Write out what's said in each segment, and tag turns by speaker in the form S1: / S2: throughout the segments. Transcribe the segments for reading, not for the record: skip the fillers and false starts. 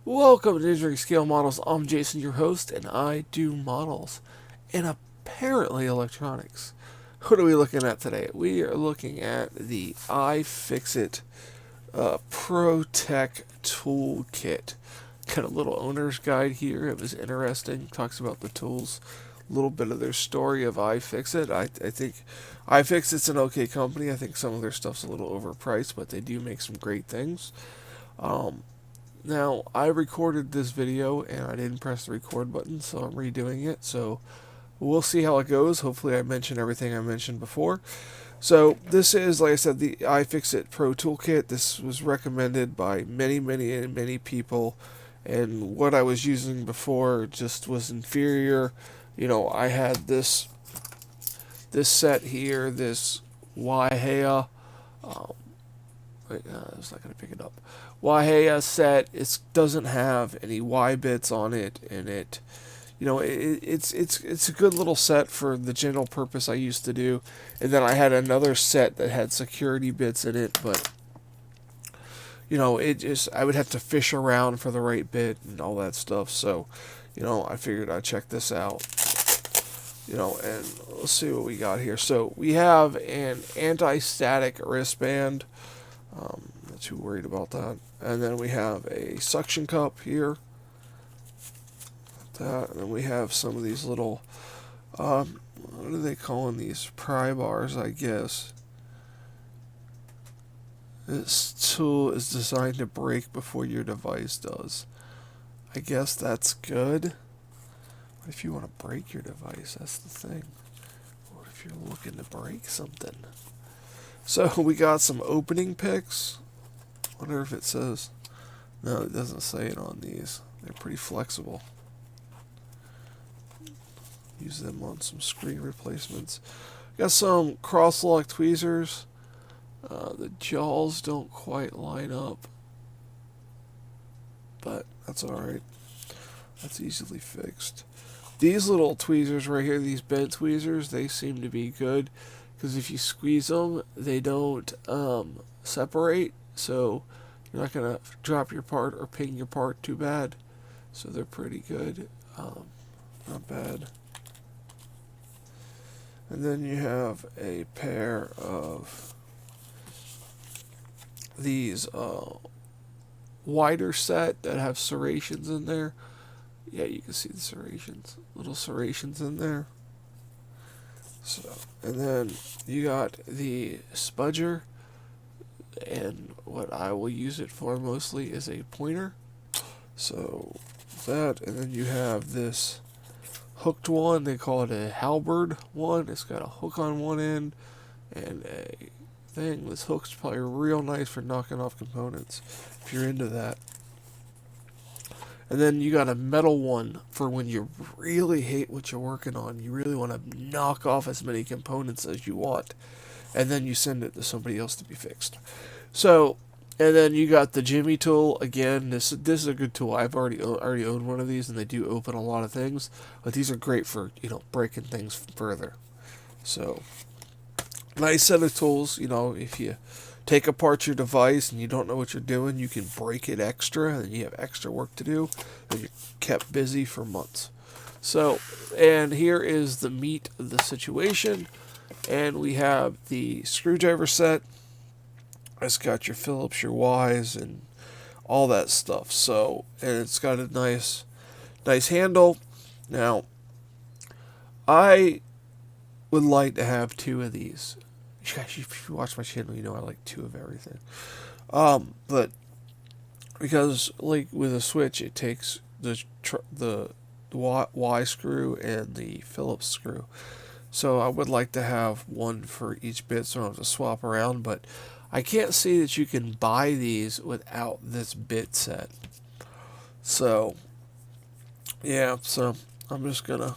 S1: Welcome to Engineering Scale Models. I'm Jason, your host, and I do models and apparently electronics. What are we looking at today? We are looking at the iFixit Pro Tech Toolkit. Got a little owner's guide here. It was interesting. Talks about the tools, a little bit of their story of iFixit. I think iFixit's an okay company. I think some of their stuff's a little overpriced, but they do make some great things. Um, Now, I recorded this video and I didn't press the record button, so I'm redoing it. So we'll see how it goes. Hopefully, I mentioned everything I mentioned before. So this is, like I said, the iFixit Pro Toolkit. This was recommended by many people, and what I was using before just was inferior. I had this set here, this Wahea. Um, Wait, I was not going to pick it up. Wahea set. It doesn't have any Y bits on it, and it's a good little set for the general purpose I used to do. And then I had another set that had security bits in it, but I would have to fish around for the right bit and all that stuff. So, I figured I'd check this out. And let's see what we got here. So we have an anti-static wristband. Not too worried about that. And then we have a suction cup here. And then we have some of these little, what are they calling these? Pry bars, I guess. This tool is designed to break before your device does. I guess that's good. What if you want to break your device? That's the thing. What if you're looking to break something? So we got some opening picks. Wonder if it says. No, it doesn't say it on these. They're pretty flexible. Use them on some screen replacements. Got some cross-lock tweezers. The jaws don't quite line up, but that's alright. That's easily fixed. These little tweezers right here, these bent tweezers, they seem to be good. Because if you squeeze them, they don't separate, so you're not going to drop your part or ping your part too bad. So they're pretty good. Not bad. And then you have a pair of these wider set that have serrations in there. Yeah, you can see the serrations. Little serrations in there. So, and then you got the spudger, and what I will use it for mostly is a pointer. So that, and then you have this hooked one. They call it a halberd one. It's got a hook on one end and a thing. This hook's probably real nice for knocking off components if you're into that. And then you got a metal one for when you really hate what you're working on. You really want to knock off as many components as you want. And then you send it to somebody else to be fixed. So, and then you got the Jimmy tool. Again, this is a good tool. I've already owned one of these, and they do open a lot of things. But these are great for, breaking things further. So, nice set of tools. If you take apart your device and you don't know what you're doing, you can break it extra, and you have extra work to do, and you're kept busy for months. So, and here is the meat of the situation, and we have the screwdriver set. It's got your Phillips, your Y's, and all that stuff. So, and it's got a nice handle. Now, I would like to have two of these. If you watch my channel, you know I like two of everything. But because like with a switch, it takes the Y screw and the Phillips screw. So I would like to have one for each bit, so I don't have to swap around. But I can't see that you can buy these without this bit set. So yeah, so I'm just gonna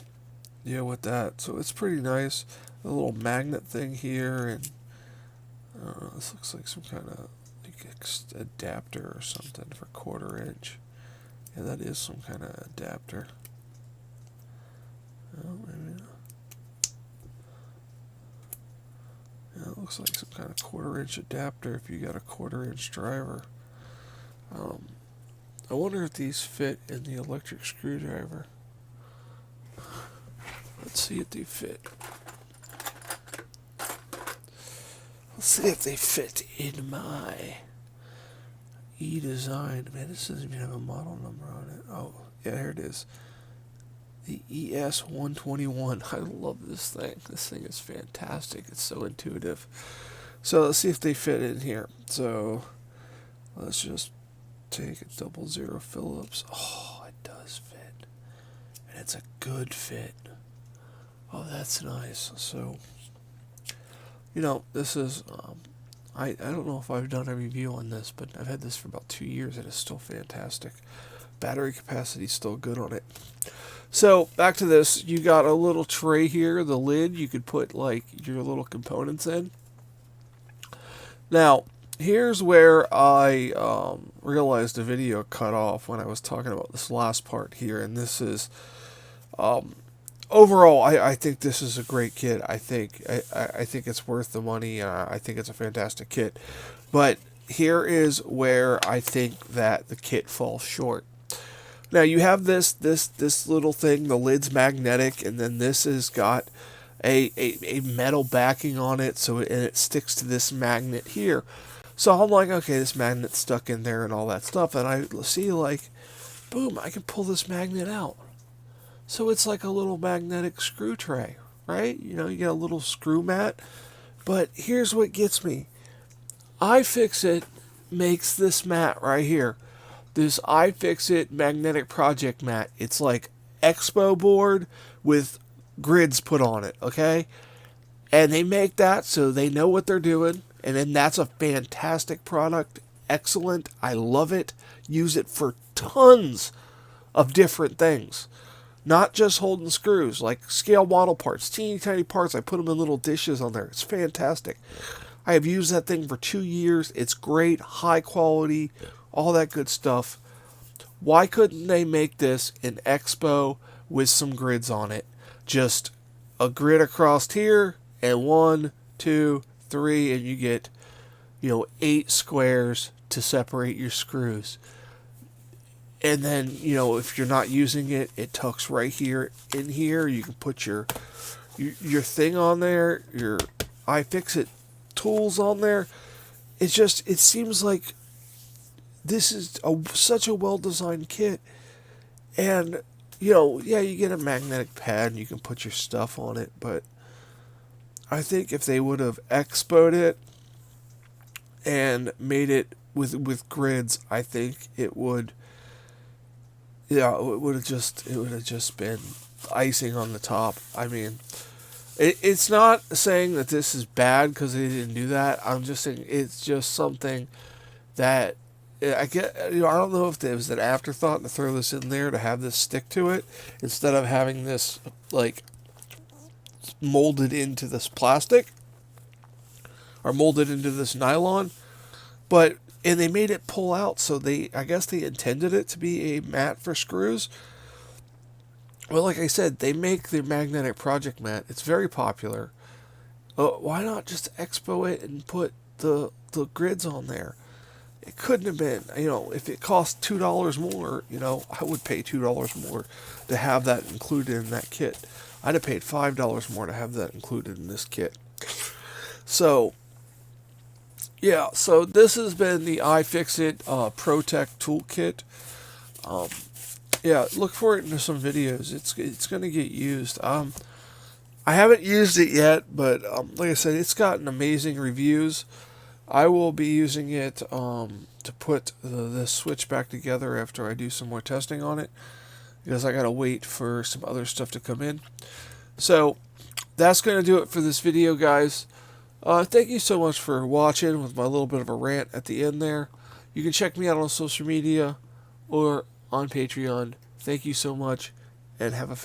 S1: deal with that. So it's pretty nice. A little magnet thing here, and this looks like some kind of adapter or something for 1/4 inch. Yeah, that is some kind of adapter. Oh, maybe. Yeah, it looks like some kind of 1/4 inch adapter if you got a 1/4 inch driver. I wonder if these fit in the electric screwdriver. Let's see if they fit. Let's see if they fit in my E-Design. Man, this doesn't even have a model number on it. Oh, yeah, here it is. The ES121. I love this thing. This thing is fantastic. It's so intuitive. So let's see if they fit in here. So let's just take a 00 Phillips. Oh, it does fit. And it's a good fit. Oh, that's nice. So, you know, this is, I don't know if I've done a review on this, but I've had this for about 2 years and it's still fantastic. Battery capacity is still good on it. So, back to this. You got a little tray here, the lid. You could put, like, your little components in. Now, here's where I realized the video cut off when I was talking about this last part here. And this is, overall, I think this is a great kit. I think it's worth the money. I think it's a fantastic kit. But here is where I think that the kit falls short. Now you have this little thing. The lid's magnetic, and then this has got a metal backing on it, so it sticks to this magnet here. So I'm like, okay, this magnet's stuck in there and all that stuff, and I see, like, boom, I can pull this magnet out. So it's like a little magnetic screw tray, right? You know, you get a little screw mat. But here's what gets me. iFixit makes this mat right here. This iFixit magnetic project mat. It's like expo board with grids put on it, okay? And they make that so they know what they're doing. And then that's a fantastic product. Excellent. I love it. Use it for tons of different things. Not just holding screws, like scale model parts, teeny tiny parts. I put them in little dishes on there. It's fantastic. I have used that thing for 2 years. It's great, high quality, all that good stuff. Why couldn't they make this an expo with some grids on it? Just a grid across here, and 1, 2, 3, and you get, 8 squares to separate your screws. And then, if you're not using it, it tucks right here in here. You can put your thing on there, your iFixit tools on there. It seems like this is such a well-designed kit. And, you get a magnetic pad and you can put your stuff on it. But I think if they would have expoed it and made it with grids, I think it would... Yeah, it would have just been icing on the top. I mean, it's not saying that this is bad because they didn't do that. I'm just saying it's just something that I get. I don't know if it was an afterthought to throw this in there to have this stick to it instead of having this like molded into this plastic or molded into this nylon, and they made it pull out, so I guess they intended it to be a mat for screws. Well, like I said, they make the magnetic project mat. It's very popular. Why not just expo it and put the grids on there? It couldn't have been, if it cost $2 more, I would pay $2 more to have that included in that kit. I'd have paid $5 more to have that included in this kit. So... yeah, so this has been the iFixit ProTech Toolkit. Yeah, look for it in some videos. It's going to get used. I haven't used it yet, but like I said, it's gotten amazing reviews. I will be using it to put this switch back together after I do some more testing on it, because I got to wait for some other stuff to come in. So that's going to do it for this video, guys. Thank you so much for watching with my little bit of a rant at the end there. You can check me out on social media or on Patreon. Thank you so much, and have a fantastic